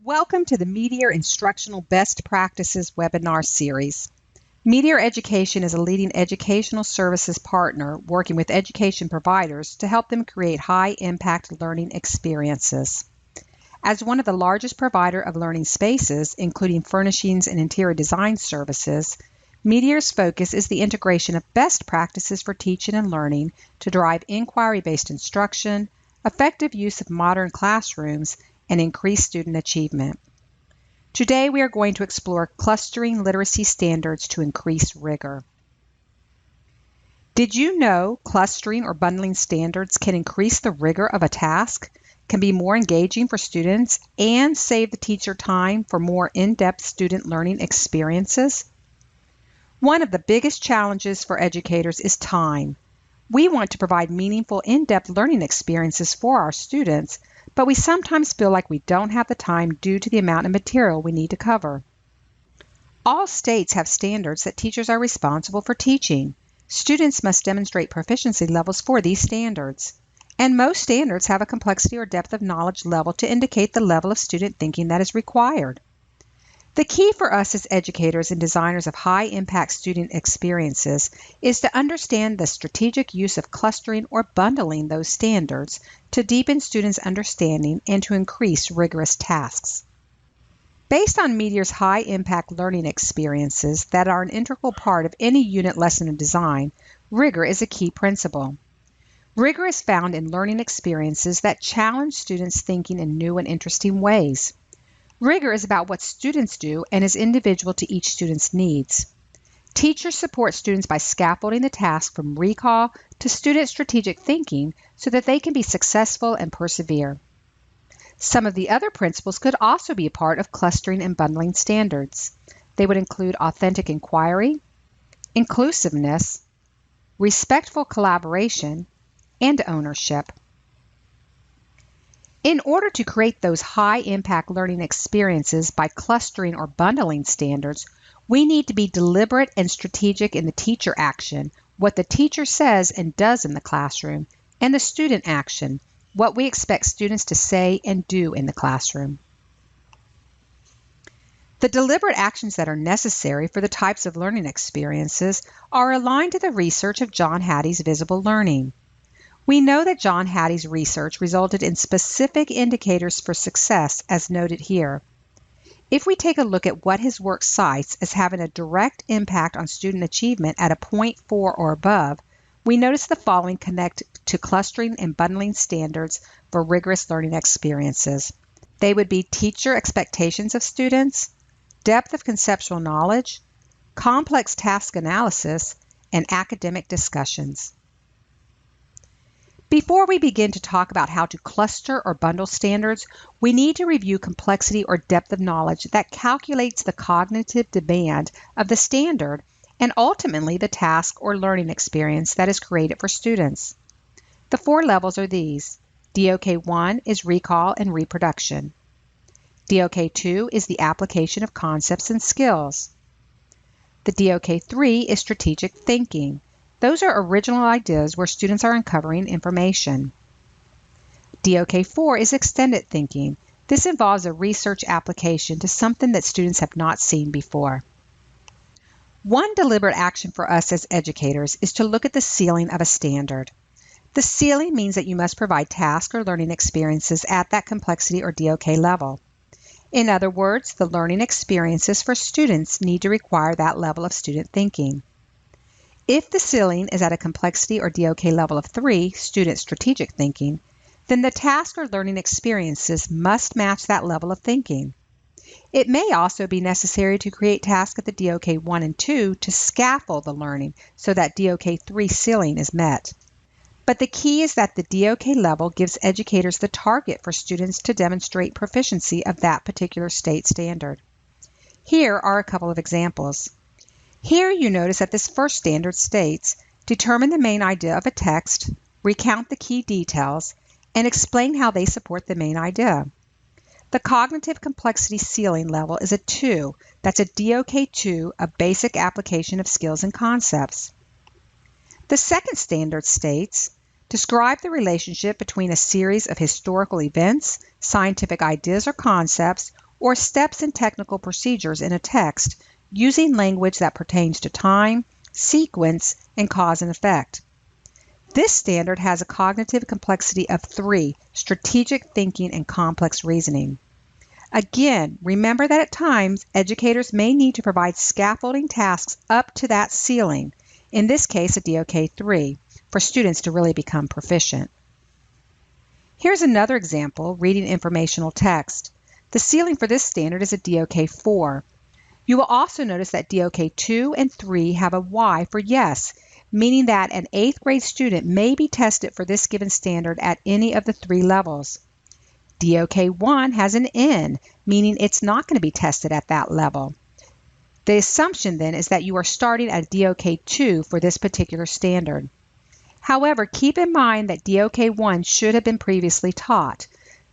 Welcome to the Meteor Instructional Best Practices webinar series. Meteor Education is a leading educational services partner working with education providers to help them create high-impact learning experiences. As one of the largest provider of learning spaces, including furnishings and interior design services, Meteor's focus is the integration of best practices for teaching and learning to drive inquiry-based instruction, effective use of modern classrooms, and increase student achievement. Today we are going to explore clustering literacy standards to increase rigor. Did you know clustering or bundling standards can increase the rigor of a task, can be more engaging for students, and save the teacher time for more in-depth student learning experiences? One of the biggest challenges for educators is time. We want to provide meaningful in-depth learning experiences for our students, but we sometimes feel like we don't have the time due to the amount of material we need to cover. All states have standards that teachers are responsible for teaching. Students must demonstrate proficiency levels for these standards. And most standards have a complexity or depth of knowledge level to indicate the level of student thinking that is required. The key for us as educators and designers of high-impact student experiences is to understand the strategic use of clustering or bundling those standards to deepen students' understanding and to increase rigorous tasks. Based on Meteor's high-impact learning experiences that are an integral part of any unit lesson of design, rigor is a key principle. Rigor is found in learning experiences that challenge students' thinking in new and interesting ways. Rigor is about what students do and is individual to each student's needs. Teachers support students by scaffolding the task from recall to student strategic thinking so that they can be successful and persevere. Some of the other principles could also be a part of clustering and bundling standards. They would include authentic inquiry, inclusiveness, respectful collaboration, and ownership. In order to create those high-impact learning experiences by clustering or bundling standards, we need to be deliberate and strategic in the teacher action, what the teacher says and does in the classroom, and the student action, what we expect students to say and do in the classroom. The deliberate actions that are necessary for the types of learning experiences are aligned to the research of John Hattie's visible learning. We know that John Hattie's research resulted in specific indicators for success, as noted here. If we take a look at what his work cites as having a direct impact on student achievement at a 0.4 or above, we notice the following connect to clustering and bundling standards for rigorous learning experiences. They would be teacher expectations of students, depth of conceptual knowledge, complex task analysis, and academic discussions. Before we begin to talk about how to cluster or bundle standards, we need to review complexity or depth of knowledge that calculates the cognitive demand of the standard and ultimately the task or learning experience that is created for students. The four levels are these. DOK1 is recall and reproduction. DOK2 is the application of concepts and skills. The DOK3 is strategic thinking. Those are original ideas where students are uncovering information. DOK4 is extended thinking. This involves a research application to something that students have not seen before. One deliberate action for us as educators is to look at the ceiling of a standard. The ceiling means that you must provide task or learning experiences at that complexity or DOK level. In other words, the learning experiences for students need to require that level of student thinking. If the ceiling is at a complexity or DOK level of 3, student strategic thinking, then the task or learning experiences must match that level of thinking. It may also be necessary to create tasks at the DOK 1 and 2 to scaffold the learning so that DOK 3 ceiling is met. But the key is that the DOK level gives educators the target for students to demonstrate proficiency of that particular state standard. Here are a couple of examples. Here you notice that this first standard states, determine the main idea of a text, recount the key details, and explain how they support the main idea. The cognitive complexity ceiling level is a 2. That's a DOK 2, a basic application of skills and concepts. The second standard states, describe the relationship between a series of historical events, scientific ideas or concepts, or steps and technical procedures in a text using language that pertains to time, sequence, and cause and effect. This standard has a cognitive complexity of 3, strategic thinking and complex reasoning. Again, remember that at times, educators may need to provide scaffolding tasks up to that ceiling, in this case a DOK 3, for students to really become proficient. Here's another example, reading informational text. The ceiling for this standard is a DOK 4. You will also notice that DOK 2 and 3 have a Y for yes, meaning that an 8th grade student may be tested for this given standard at any of the 3 levels. DOK 1 has an N, meaning it's not going to be tested at that level. The assumption then is that you are starting at DOK 2 for this particular standard. However, keep in mind that DOK 1 should have been previously taught.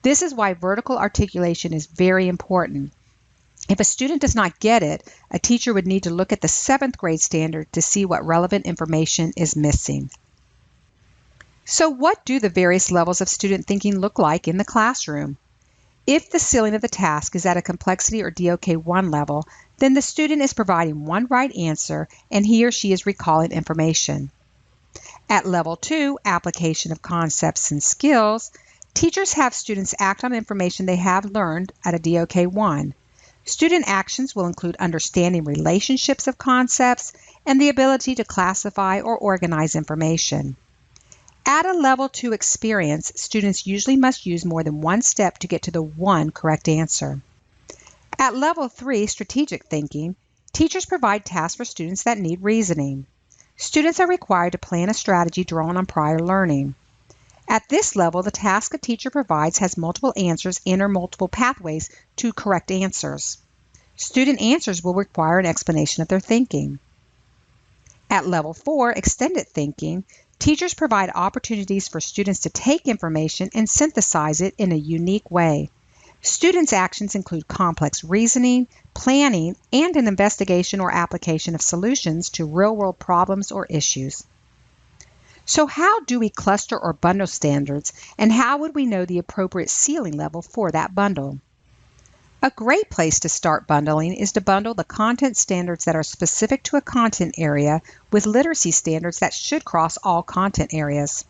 This is why vertical articulation is very important. If a student does not get it, a teacher would need to look at the 7th grade standard to see what relevant information is missing. So what do the various levels of student thinking look like in the classroom? If the ceiling of the task is at a complexity or DOK 1 level, then the student is providing one right answer and he or she is recalling information. At level 2, application of concepts and skills, teachers have students act on information they have learned at a DOK 1. Student actions will include understanding relationships of concepts and the ability to classify or organize information. At a level 2 experience, students usually must use more than one step to get to the one correct answer. At level 3, strategic thinking, teachers provide tasks for students that need reasoning. Students are required to plan a strategy drawn on prior learning. At this level, the task a teacher provides has multiple answers and or multiple pathways to correct answers. Student answers will require an explanation of their thinking. At level 4, extended thinking, teachers provide opportunities for students to take information and synthesize it in a unique way. Students' actions include complex reasoning, planning, and an investigation or application of solutions to real-world problems or issues. So how do we cluster or bundle standards, and how would we know the appropriate ceiling level for that bundle? A great place to start bundling is to bundle the content standards that are specific to a content area with literacy standards that should cross all content areas.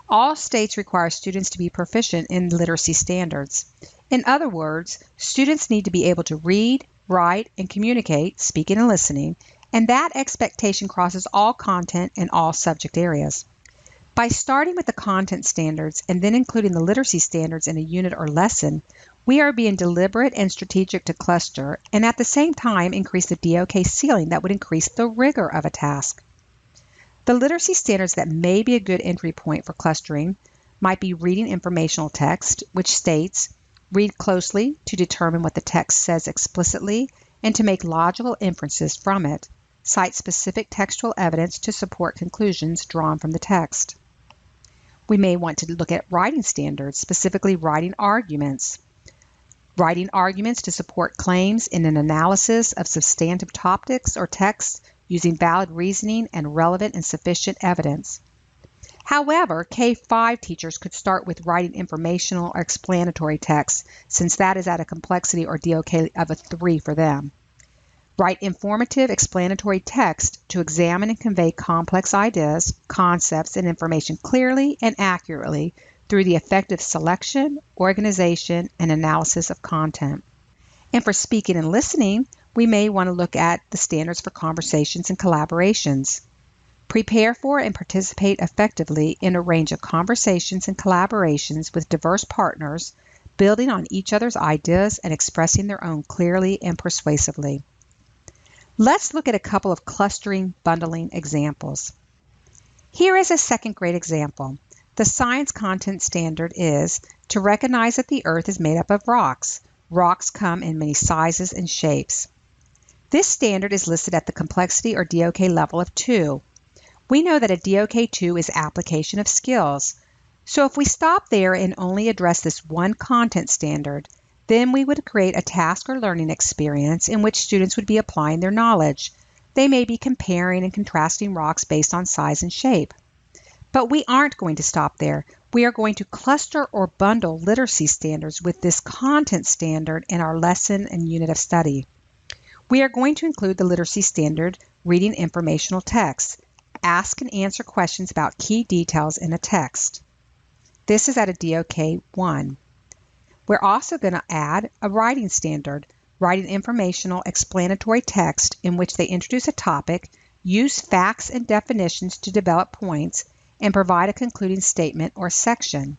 All states require students to be proficient in literacy standards. In other words, students need to be able to read, write, and communicate, speaking and listening, and that expectation crosses all content and all subject areas. By starting with the content standards and then including the literacy standards in a unit or lesson, we are being deliberate and strategic to cluster and at the same time increase the DOK ceiling that would increase the rigor of a task. The literacy standards that may be a good entry point for clustering might be reading informational text, which states, read closely to determine what the text says explicitly and to make logical inferences from it. Cite specific textual evidence to support conclusions drawn from the text. We may want to look at writing standards, specifically writing arguments. Writing arguments to support claims in an analysis of substantive topics or texts using valid reasoning and relevant and sufficient evidence. However, K-5 teachers could start with writing informational or explanatory texts, since that is at a complexity or DOK of a 3 for them. Write informative explanatory text to examine and convey complex ideas, concepts, and information clearly and accurately through the effective selection, organization, and analysis of content. And for speaking and listening, we may want to look at the standards for conversations and collaborations. Prepare for and participate effectively in a range of conversations and collaborations with diverse partners, building on each other's ideas and expressing their own clearly and persuasively. Let's look at a couple of clustering bundling examples. Here is a second grade example. The science content standard is to recognize that the earth is made up of rocks. Rocks come in many sizes and shapes. This standard is listed at the complexity or DOK level of 2. We know that a DOK 2 is application of skills. So if we stop there and only address this one content standard, then we would create a task or learning experience in which students would be applying their knowledge. They may be comparing and contrasting rocks based on size and shape. But we aren't going to stop there. We are going to cluster or bundle literacy standards with this content standard in our lesson and unit of study. We are going to include the literacy standard, reading informational text. Ask and answer questions about key details in a text. This is at a DOK 1. We're also going to add a writing standard, writing informational explanatory text in which they introduce a topic, use facts and definitions to develop points, and provide a concluding statement or section.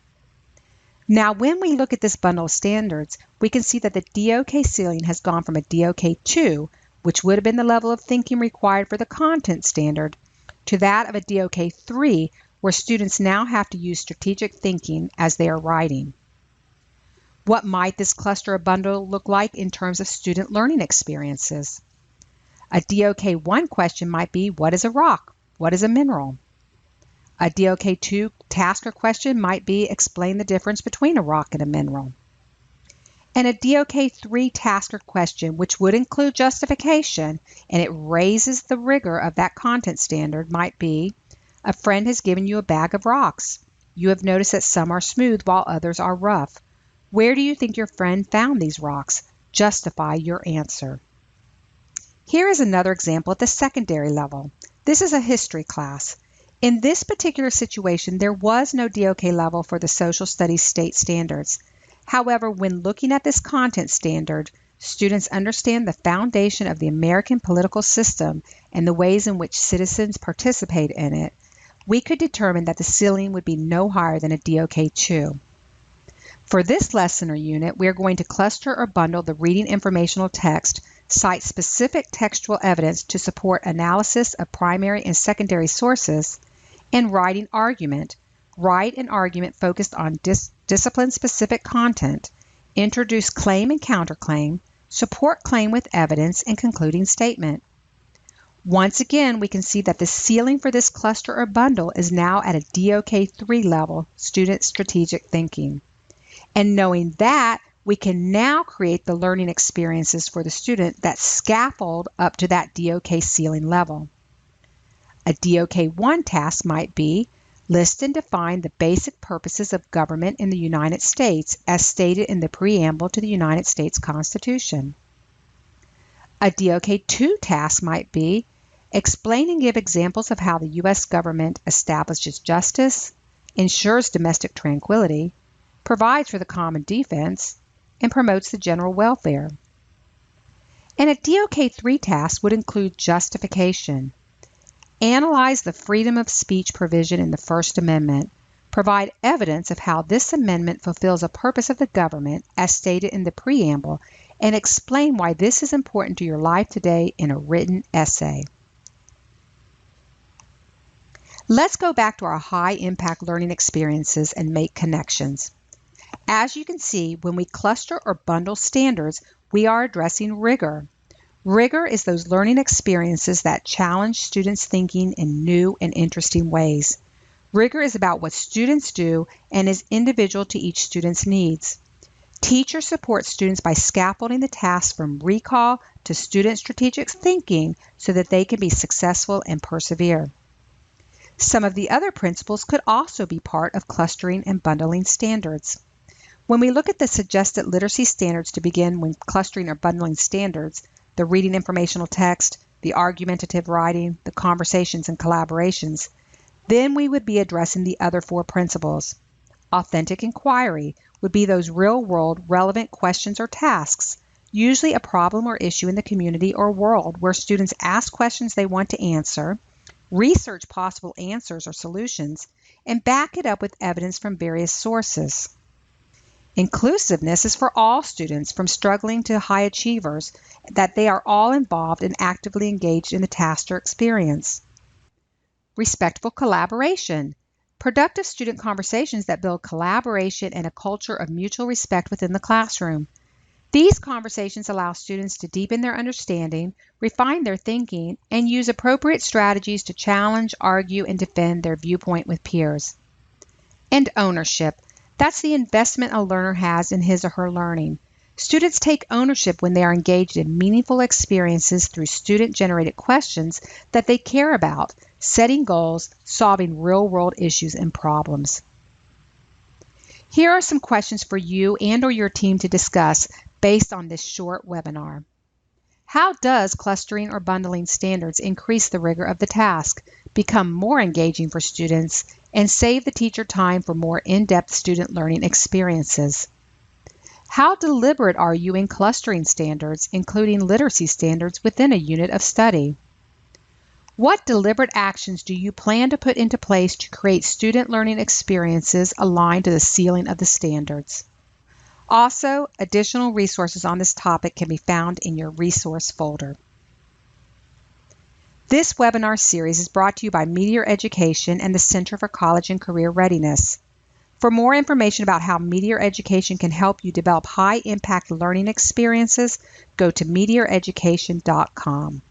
Now, when we look at this bundle of standards, we can see that the DOK ceiling has gone from a DOK 2, which would have been the level of thinking required for the content standard, to that of a DOK 3, where students now have to use strategic thinking as they are writing. What might this cluster or bundle look like in terms of student learning experiences? A DOK 1 question might be, what is a rock? What is a mineral? A DOK 2 task or question might be, explain the difference between a rock and a mineral. And a DOK 3 task or question, which would include justification, and it raises the rigor of that content standard, might be, a friend has given you a bag of rocks. You have noticed that some are smooth while others are rough. Where do you think your friend found these rocks? Justify your answer. Here is another example at the secondary level. This is a history class. In this particular situation, there was no DOK level for the social studies state standards. However, when looking at this content standard, students understand the foundation of the American political system and the ways in which citizens participate in it. We could determine that the ceiling would be no higher than a DOK 2. For this lesson or unit, we are going to cluster or bundle the reading informational text, cite specific textual evidence to support analysis of primary and secondary sources, and writing argument. Write an argument focused on discipline-specific content, introduce claim and counterclaim, support claim with evidence, and concluding statement. Once again, we can see that the ceiling for this cluster or bundle is now at a DOK 3 level, student strategic thinking. And knowing that, we can now create the learning experiences for the student that scaffold up to that DOK ceiling level. A DOK 1 task might be, list and define the basic purposes of government in the United States as stated in the preamble to the United States Constitution. A DOK 2 task might be, explain and give examples of how the U.S. government establishes justice, ensures domestic tranquility, provides for the common defense, and promotes the general welfare. And a DOK 3 task would include justification. Analyze the freedom of speech provision in the First Amendment. Provide evidence of how this amendment fulfills a purpose of the government as stated in the preamble, and explain why this is important to your life today in a written essay. Let's go back to our high-impact learning experiences and make connections. As you can see, when we cluster or bundle standards, we are addressing rigor. Rigor is those learning experiences that challenge students' thinking in new and interesting ways. Rigor is about what students do and is individual to each student's needs. Teachers support students by scaffolding the tasks from recall to student strategic thinking so that they can be successful and persevere. Some of the other principles could also be part of clustering and bundling standards. When we look at the suggested literacy standards to begin when clustering or bundling standards, the reading informational text, the argumentative writing, the conversations and collaborations, then we would be addressing the other four principles. Authentic inquiry would be those real-world relevant questions or tasks, usually a problem or issue in the community or world where students ask questions they want to answer, research possible answers or solutions, and back it up with evidence from various sources. Inclusiveness is for all students, from struggling to high achievers, that they are all involved and actively engaged in the task or experience. Respectful collaboration. Productive student conversations that build collaboration and a culture of mutual respect within the classroom. These conversations allow students to deepen their understanding, refine their thinking, and use appropriate strategies to challenge, argue, and defend their viewpoint with peers. And ownership. That's the investment a learner has in his or her learning. Students take ownership when they are engaged in meaningful experiences through student-generated questions that they care about, setting goals, solving real-world issues and problems. Here are some questions for you and/or your team to discuss based on this short webinar. How does clustering or bundling standards increase the rigor of the task, become more engaging for students, and save the teacher time for more in-depth student learning experiences? How deliberate are you in clustering standards, including literacy standards within a unit of study? What deliberate actions do you plan to put into place to create student learning experiences aligned to the ceiling of the standards? Also, additional resources on this topic can be found in your resource folder. This webinar series is brought to you by Meteor Education and the Center for College and Career Readiness. For more information about how Meteor Education can help you develop high-impact learning experiences, go to meteoreducation.com.